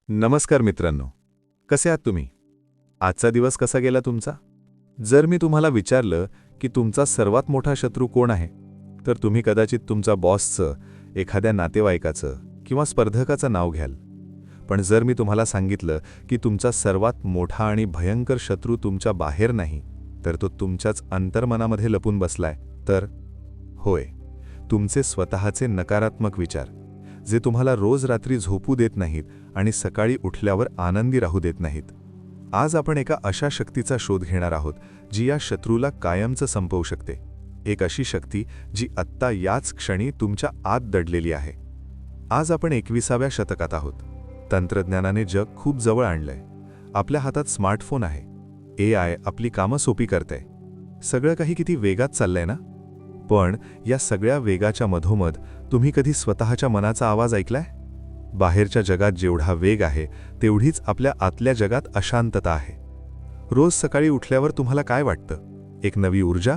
नमस्कार मित्रांनो, कसे आहात तुम्ही? आजचा दिवस कसा गेला तुमचा? जर मी तुम्हाला विचारलं की तुमचा सर्वात मोठा शत्रू कोण आहे, तर तुम्ही कदाचित तुमचा बॉसचं, एखाद्या नातेवाईकाचं किंवा स्पर्धकाचं नाव घ्याल. पण जर मी तुम्हाला सांगितलं की तुमचा सर्वात मोठा आणि भयंकर शत्रू तुमच्या बाहेर नाही, तर तो तुमच्याच अंतर्मनामध्ये लपून बसलाय, तर होय, तुमचे स्वतःचे नकारात्मक विचार, जे तुम्हाला रोज रात्री झोपू देत नाहीत आणि सकाळी उठल्यावर आनंदी राहू देत नाहीत. आज आपण एका अशा शक्तीचा शोध घेणार आहोत जी या शत्रूला कायमचं संपवू शकते. एक अशी शक्ती जी आत्ता याच क्षणी तुमच्या आत दडलेली आहे. आज आपण 21व्या शतकात आहोत. तंत्रज्ञानाने जग खूप जवळ आणलंय. आपल्या हातात स्मार्टफोन आहे. AI आपली कामं सोपी करतंय. सगळं काही किती वेगात चाललंय ना? पण या सगळ्या वेगाच्या मधोमध तुम्ही कधी स्वतःच्या मनाचा आवाज ऐकलाय? बाहेरच्या जगात जेवढा वेग आहे तेवढीच आपल्या आतल्या जगात अशांतता आहे. रोज सकाळी उठल्यावर तुम्हाला काय वाटतं? एक नवी ऊर्जा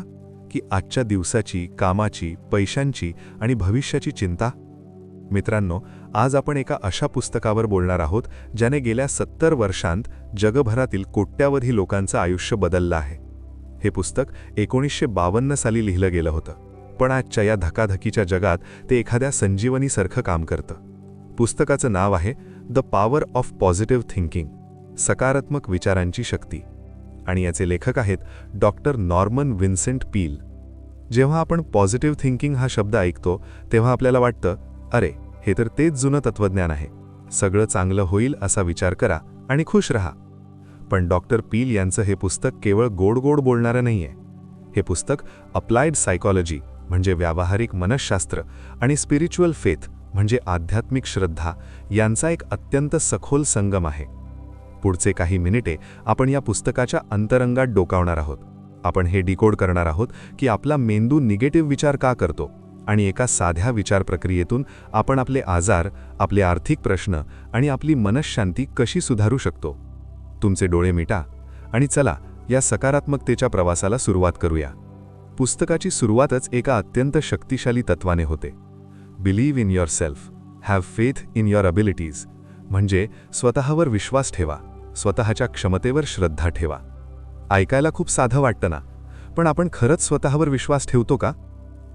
की आजच्या दिवसाची, कामाची, पैशांची आणि भविष्याची चिंता? मित्रांनो, आज आपण एका अशा पुस्तकावर बोलणार आहोत ज्याने गेल्या 70 वर्षांत जगभरातील कोट्यावधी लोकांचं आयुष्य बदललं आहे. हे पुस्तक 1952 साली लिहिलं गेलं होतं, पण आजच्या या धकाधकीच्या जगात ते एखाद्या संजीवनीसारखं काम करतं. पुस्तकाचं नाव आहे the power of positive thinking, सकारात्मक विचारांची शक्ती, आणि याचे लेखक आहेत डॉक्टर नॉर्मन विन्सेंट पील. जेव्हा आपण पॉझिटिव्ह थिंकिंग हा शब्द ऐकतो तेव्हा आपल्याला वाटतं, अरे, हे तर तेच जुनं तत्त्वज्ञान आहे. सगळं चांगलं होईल असा विचार करा आणि खुश रहा. पण डॉक्टर पील यांचं हे पुस्तक केवळ गोड गोड बोलणारं नाहीये. हे पुस्तक अप्लाइड सायकॉलॉजी म्हणजे व्यावहारिक मनसशास्त्र आणि स्पिरिच्युअल फेथ म्हणजे आध्यात्मिक श्रद्धा यांचा एक अत्यंत सखोल संगम आहे. पुढचे काही मिनिटे आपण या पुस्तकाच्या अंतरंगात डोकावणार आहोत. आपण हे डिकोड करणार आहोत की आपला मेंदू निगेटिव्ह विचार का करतो आणि एका साध्या विचार प्रक्रियेतून आपण आपले आजार, आपले आर्थिक प्रश्न आणि आपली मनःशांती कशी सुधारू शकतो. तुमचे डोळे मिटा आणि चला या सकारात्मकतेच्या प्रवासाला सुरुवात करूया. पुस्तकाची सुरुवातच एका अत्यंत शक्तिशाली तत्वाने होते. Believe in yourself, have faith in your abilities, म्हणजे स्वतःवर विश्वास ठेवा, स्वतःच्या क्षमतेवर श्रद्धा ठेवा. ऐकायला खूप साधं वाटतं ना, पण आपण खरंच स्वतःवर विश्वास ठेवतो का?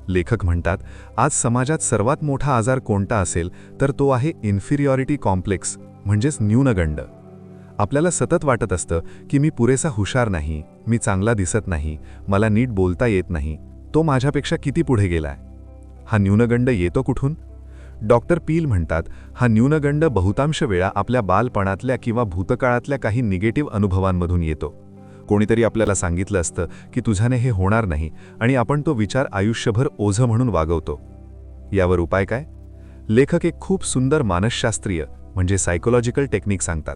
लेखक म्हणतात, आज समाजात सर्वात मोठा आजार कोणता असेल तर तो आहे इन्फिरियॉरिटी कॉम्प्लेक्स, म्हणजेच न्यूनगंड. आपल्याला सतत वाटत असतं की मी पुरेसा हुशार नाही, मी चांगला दिसत नाही, मला नीट बोलता येत नाही, तो माझ्यापेक्षा किती पुढे गेलाय. हा न्यूनगंड येतो कुठून? डॉक्टर पील म्हणतात, हा न्यूनगंड बहुतांश वेळा आपल्या बालपणातल्या किंवा भूतकाळातल्या काही निगेटिव्ह अनुभवांमधून येतो. कोणीतरी आपल्याला सांगितलं असतं की तुझ्याने हे होणार नाही आणि आपण तो विचार आयुष्यभर ओझं म्हणून वागवतो. यावर उपाय काय? लेखक एक खूप सुंदर मानसशास्त्रीय म्हणजे सायकोलॉजिकल टेक्निक सांगतात.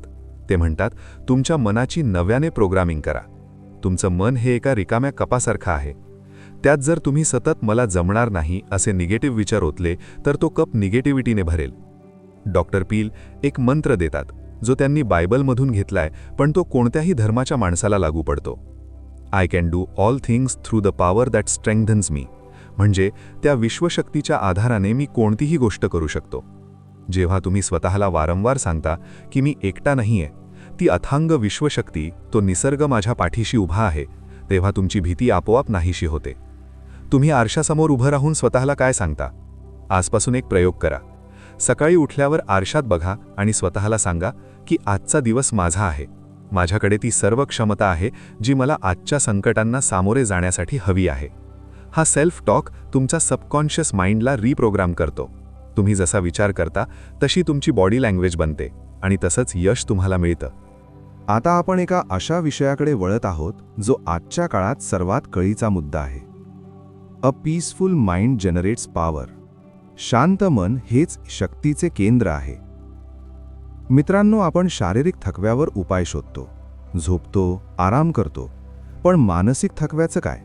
ते म्हणतात, तुमच्या मनाची नव्याने प्रोग्रामिंग करा. तुमचं मन हे एका रिकाम्या कपासारखं आहे. त्यात जर तुम्ही सतत मला जमणार नाही असे निगेटिव्ह विचार ओतले तर तो कप निगेटिव्हिटीने भरेल. डॉक्टर पील एक मंत्र देतात जो त्यांनी बायबलमधून घेतलाय, पण तो कोणत्याही धर्माच्या माणसाला लागू पडतो. I can do all things through the power that strengthens me, म्हणजे त्या विश्वशक्तीच्या आधाराने मी कोणतीही गोष्ट करू शकतो. जेव्हा तुम्ही स्वतःला वारंवार सांगता की मी एकटा नाहीये, ती अथांग विश्वशक्ती, तो निसर्ग माझ्या पाठीशी उभा आहे, तेव्हा तुमची भीती आपोआप नाहीशी होते. तुम्ही आरशासमोर उभं राहून स्वतःला काय सांगता? आजपासून एक प्रयोग करा. सकाळी उठल्यावर आरशात बघा आणि स्वतःला सांगा की आजचा दिवस माझा आहे. माझ्याकडे ती सर्व क्षमता आहे जी मला आजच्या संकटांना सामोरे जाण्यासाठी हवी आहे. हा सेल्फ टॉक तुमच्या सबकॉन्शियस माइंडला रिप्रोग्राम करतो. तुम्ही जसा विचार करता तशी तुमची बॉडी लँग्वेज बनते आणि तसंच यश तुम्हाला मिळतं. आता आपण एका अशा विषयाकडे वळत आहोत जो आजच्या काळात सर्वात कळीचा मुद्दा आहे. A peaceful mind generates power. शांत मन हेच शक्तीचे केंद्र आहे. मित्रांनो, आपण शारीरिक थकव्यावर उपाय शोधतो, झोपतो, आराम करतो, पण मानसिक थकव्याचं काय?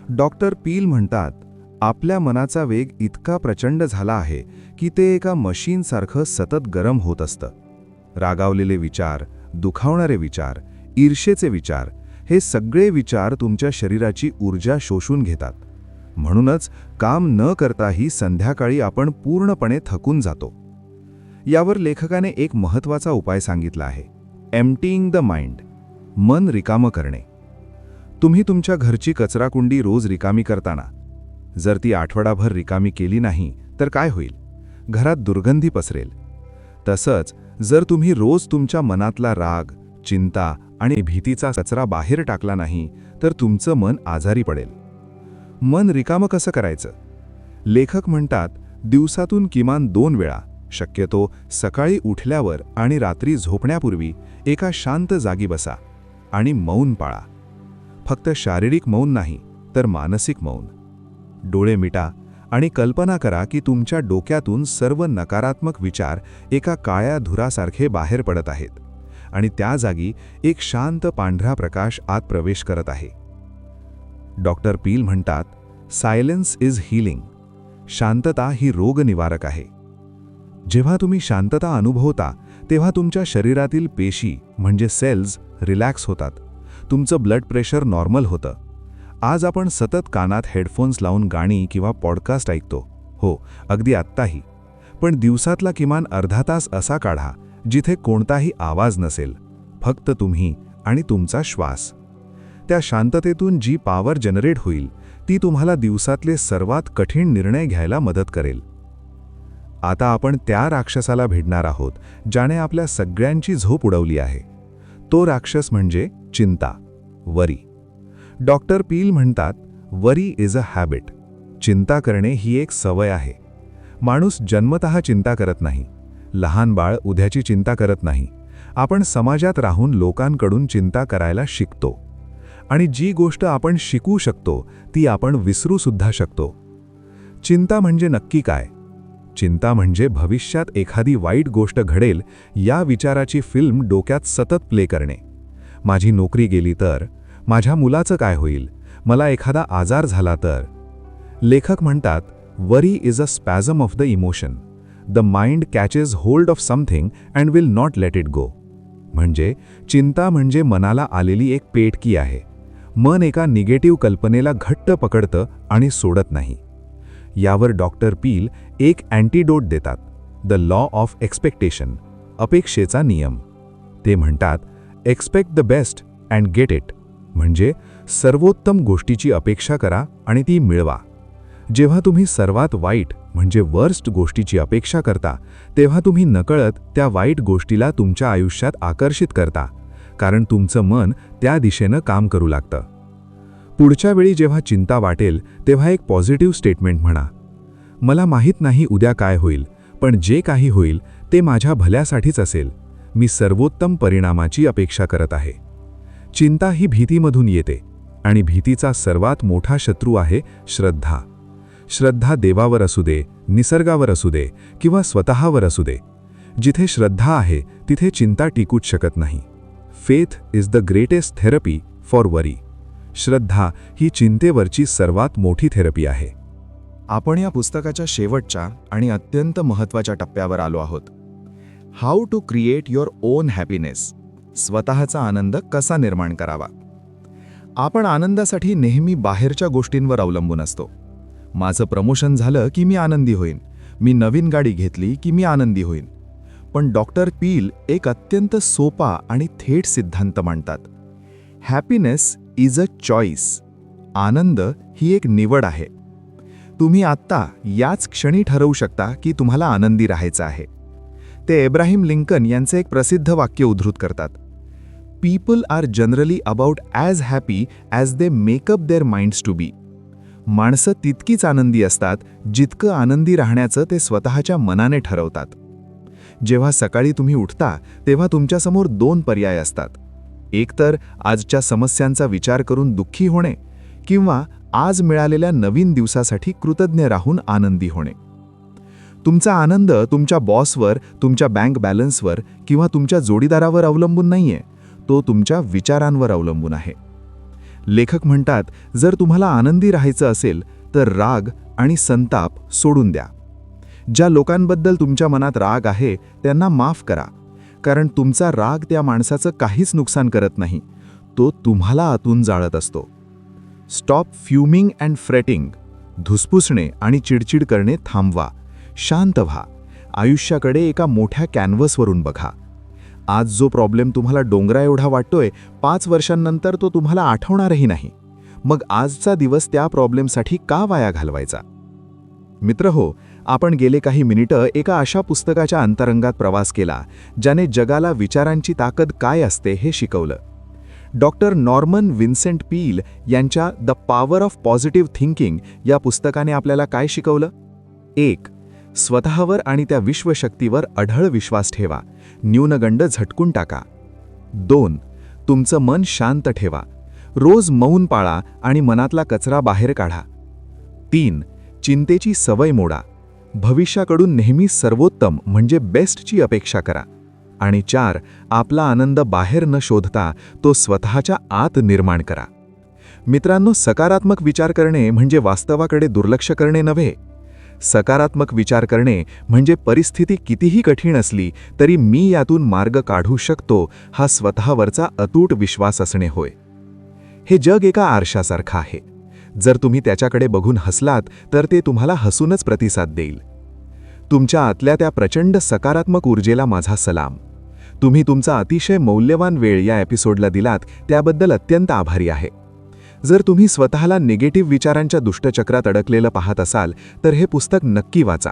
डॉक्टर पील म्हणतात, आपल्या मनाचा वेग इतका प्रचंड झाला आहे की ते एका मशीनसारखं सतत गरम होत असतं. रागावलेले विचार, दुखावणारे विचार, ईर्षेचे विचार, हे सगळे विचार तुमच्या शरीराची ऊर्जा शोषून घेतात. म्हणूनच काम न करताही संध्याकाळी आपण पूर्णपणे थकून जातो. यावर लेखकाने एक महत्त्वाचा उपाय सांगितला आहे, एम्प्टीइंग द माइंड, मन रिकामं करणे. तुम्ही तुमच्या घरची कचराकुंडी रोज रिकामी करताना जर ती आठवडाभर रिकामी केली नाही तर काय होईल? घरात दुर्गंधी पसरेल. तसंच जर तुम्ही रोज तुमच्या मनातला राग, चिंता आणि भीतीचा कचरा बाहेर टाकला नाही तर तुमचं मन आजारी पडेल. मन रिकामं कसं करायचं? लेखक म्हणतात, दिवसातून किमान 2 वेळा, शक्यतो सकाळी उठल्यावर आणि रात्री झोपण्यापूर्वी एका शांत जागी बसा आणि मौन पाळा. फक्त शारीरिक मौन नाही तर मानसिक मौन. डोळे मिटा आणि कल्पना करा की तुमच्या डोक्यातून सर्व नकारात्मक विचार एका काळ्या धुरासारखे बाहेर पडत आहेत आणि त्या जागी एक शांत पांढरा प्रकाश आत प्रवेश करत आहे. डॉक्टर पील म्हणतात, सायलेन्स इज हीलिंग. शांतता ही रोगनिवारक आहे. जेव्हा तुम्ही शांतता अनुभवता तेव्हा तुमच्या शरीरातील पेशी म्हणजे सेल्स रिलॅक्स होतात. तुमचं ब्लड प्रेशर नॉर्मल होतं. आज आपण सतत कानात हेडफोन्स लावून गाणी किंवा पॉडकास्ट ऐकतो. हो, अगदी आत्ताही. पण दिवसातला किमान अर्धा तास असा काढा जिथे कोणताही आवाज नसेल, फक्त तुम्ही आणि तुमचा श्वास. त्या शांततेतून जी पॉवर जनरेट होईल ती तुम्हाला दिवसातले सर्वात कठीण निर्णय घ्यायला मदत करेल. आता आपण त्या राक्षसाला भिडणार आहोत ज्याने आपल्या सगळ्यांची झोप उडवली आहे. तो राक्षस म्हणजे चिंता, वरी. डॉक्टर पील म्हणतात, वरी इज अ हॅबिट. चिंता करणे ही एक सवय आहे. माणूस जन्मतः चिंता करत नाही. लहान बाळ उद्याची चिंता करत नाही. आपण समाजात राहून लोकांकडून चिंता करायला शिकतो. आणि जी गोष्ट आपण शिकू शकतो ती आपण विसरू सुद्धा शकतो. चिंता म्हणजे नक्की काय? चिंता म्हणजे भविष्यात एखादी वाईट गोष्ट घडेल या विचाराची फिल्म डोक्यात सतत प्ले करणे. माझी नोकरी गेली तर, माझ्या मुलाचं काय होईल, मला एखादा आजार झाला तर. लेखक म्हणतात, worry is a spasm of the emotion. The mind catches hold of something and will not let it go. म्हणजे चिंता म्हणजे मनाला आलेली एक पेटकी आहे. मन एका निगेटिव्ह कल्पनेला घट्ट पकडतं आणि सोडत नाही. यावर डॉक्टर पील एक अँटीडोट देतात, द लॉ ऑफ एक्सपेक्टेशन, अपेक्षेचा नियम. ते म्हणतात, expect the best and get it. म्हणजे सर्वोत्तम गोष्टीची अपेक्षा करा आणि ती मिळवा. जेव्हा तुम्ही सर्वात वाईट म्हणजे वर्स्ट गोष्टीची अपेक्षा करता तेव्हा तुम्ही नकळत त्या वाईट गोष्टीला तुमच्या आयुष्यात आकर्षित करता, कारण तुमचं मन त्या दिशेनं काम करू लागतं. पुढच्या वेळी जेव्हा चिंता वाटेल तेव्हा एक पॉझिटिव्ह स्टेटमेंट म्हणा, मला माहीत नाही उद्या काय होईल, पण जे काही होईल ते माझ्या भल्यासाठीच असेल. मी सर्वोत्तम परिणामाची अपेक्षा करत आहे. चिंता ही भीतीमधून येते आणि भीतीचा सर्वात मोठा शत्रू आहे श्रद्धा. श्रद्धा देवावर असू दे, निसर्गावर असू दे किंवा स्वतःवर असू दे. जिथे श्रद्धा आहे तिथे चिंता टिकूच शकत नाही. Faith is the greatest therapy for worry. श्रद्धा ही चिंतेवरची सर्वात मोठी थेरपी आहे. आपण या पुस्तकाच्या शेवटच्या आणि अत्यंत महत्त्वाच्या टप्प्यावर आलो आहोत. How to create your own happiness. स्वतःचा आनंद कसा निर्माण करावा. आपण आनंदासाठी नेहमी बाहेरच्या गोष्टींवर अवलंबून असतो. माझं प्रमोशन झालं की मी आनंदी होईन, मी नवीन गाडी घेतली की मी आनंदी होईन. पण डॉक्टर पील एक अत्यंत सोपा आणि थेट सिद्धांत मांडतात. Happiness is a choice. आनंद ही एक निवड आहे. तुम्ही आत्ता याच क्षणी ठरवू शकता की तुम्हाला आनंदी राहायचं आहे. ते एब्राहिम लिंकन यांचे एक प्रसिद्ध वाक्य उद्धृत करतात, people are generally about as happy as they make up their minds to be. माणसं तितकीच आनंदी असतात जितकं आनंदी राहण्याचं ते स्वतःच्या मनाने ठरवतात. जेव्हा सकाळी तुम्ही उठता तेव्हा तुमच्यासमोर 2 पर्याय असतात. एक तर आजच्या समस्यांचा विचार करून दुःखी होणे किंवा आज मिळालेल्या नवीन दिवसासाठी कृतज्ञ राहून आनंदी होणे. तुमचा आनंद तुमच्या बॉसवर, तुमच्या बँक बॅलन्सवर किंवा तुमच्या जोडीदारावर अवलंबून नाहीये, तो तुमच्या विचारांवर अवलंबून आहे. लेखक म्हणतात, जर तुम्हाला आनंदी राहायचं असेल तर राग आणि संताप सोडून द्या. ज्या लोकांबद्दल तुमच्या मनात राग आहे त्यांना माफ करा, कारण तुमचा राग त्या माणसाचं काहीच नुकसान करत नाही, तो तुम्हाला आतून जाळत असतो. Stop fuming and fretting. धुसफुसणे आणि चिडचिड करणे थांबवा. शांत व्हा आयुष्याकडे एका मोठ्या कॅनव्हसवरून बघा. आज जो प्रॉब्लेम तुम्हाला डोंगरा एवढा वाटतोय, 5 वर्षांनंतर तो तुम्हाला आठवणारही नाही. मग आजचा दिवस त्या प्रॉब्लेमसाठी का वाया घालवायचा? मित्रहो, आपण गेले काही मिनिटं एका अशा पुस्तकाच्या अंतरंगात प्रवास केला ज्याने जगाला विचारांची ताकद काय असते हे शिकवलं. डॉक्टर नॉर्मन विन्सेंट पील यांच्या the power of positive thinking या पुस्तकाने आपल्याला काय शिकवलं? 1. स्वतःवर आणि त्या विश्वशक्तीवर अढळ विश्वास ठेवा, न्यूनगंड झटकून टाका. 2. तुमचं मन शांत ठेवा, रोज मौन पाळा आणि मनातला कचरा बाहेर काढा. 3. चिंतेची सवय मोडा, भविष्याकडून नेहमी सर्वोत्तम म्हणजे बेस्टची अपेक्षा करा. आणि 4. आपला आनंद बाहेर न शोधता तो स्वतःच्या आत निर्माण करा. मित्रांनो, सकारात्मक विचार करणे म्हणजे वास्तवाकडे दुर्लक्ष करणे नव्हे. सकारात्मक विचार करणे म्हणजे परिस्थिती कितीही कठीण असली तरी मी यातून मार्ग काढू शकतो हा स्वतःवरचा अतूट विश्वास असणे होय. हे जग एका आरशासारखं आहे. जर तुम्ही त्याच्याकडे बघून हसलात तर ते तुम्हाला हसूनच प्रतिसाद देईल. तुमच्या आतल्या त्या प्रचंड सकारात्मक ऊर्जेला माझा सलाम. तुम्ही तुमचा अतिशय मौल्यवान वेळ या एपिसोडला दिलात त्याबद्दल अत्यंत आभारी आहे. जर तुम्ही स्वतःला निगेटिव्ह विचारांच्या दुष्टचक्रात अडकलेलं पाहत असाल तर हे पुस्तक नक्की वाचा.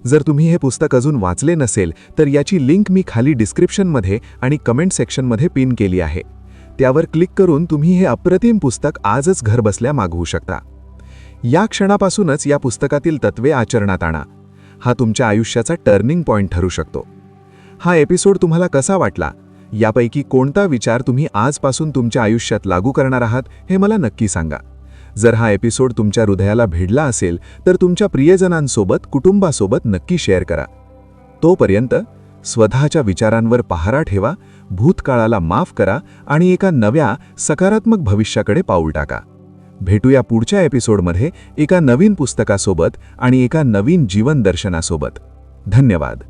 जर तुम्ही हे पुस्तक अजून वाचले नसेल तर याची लिंक मी खाली डिस्क्रिप्शनमध्ये आणि कमेंट सेक्शनमध्ये पिन केली आहे. त्यावर क्लिक करून तुम्ही हे अप्रतिम पुस्तक आजच घरबसल्या मागवू शकता. या क्षणापासूनच या पुस्तकातील तत्त्वे आचरणात आणा. हा तुमच्या आयुष्याचा टर्निंग पॉइंट ठरू शकतो. हा एपिसोड तुम्हाला कसा वाटला? यापैकी कोणता विचार तुम्ही आजपासून तुमच्या आयुष्यात लागू करणार आहात हे मला नक्की सांगा. जर हा एपिसोड तुमच्या हृदयाला भिडला असेल तर तुमच्या प्रियजनांसोबत, कुटुंबासोबत नक्की शेअर करा. तोपर्यंत स्वतःच्या विचारांवर पहारा ठेवा, भूतकाळाला माफ करा आणि एका नव्या सकारात्मक भविष्याकडे पाऊल टाका. भेटूया पुढच्या एपिसोडमध्ये एका नवीन पुस्तकासोबत आणि एका नवीन जीवन दर्शनासोबत. धन्यवाद.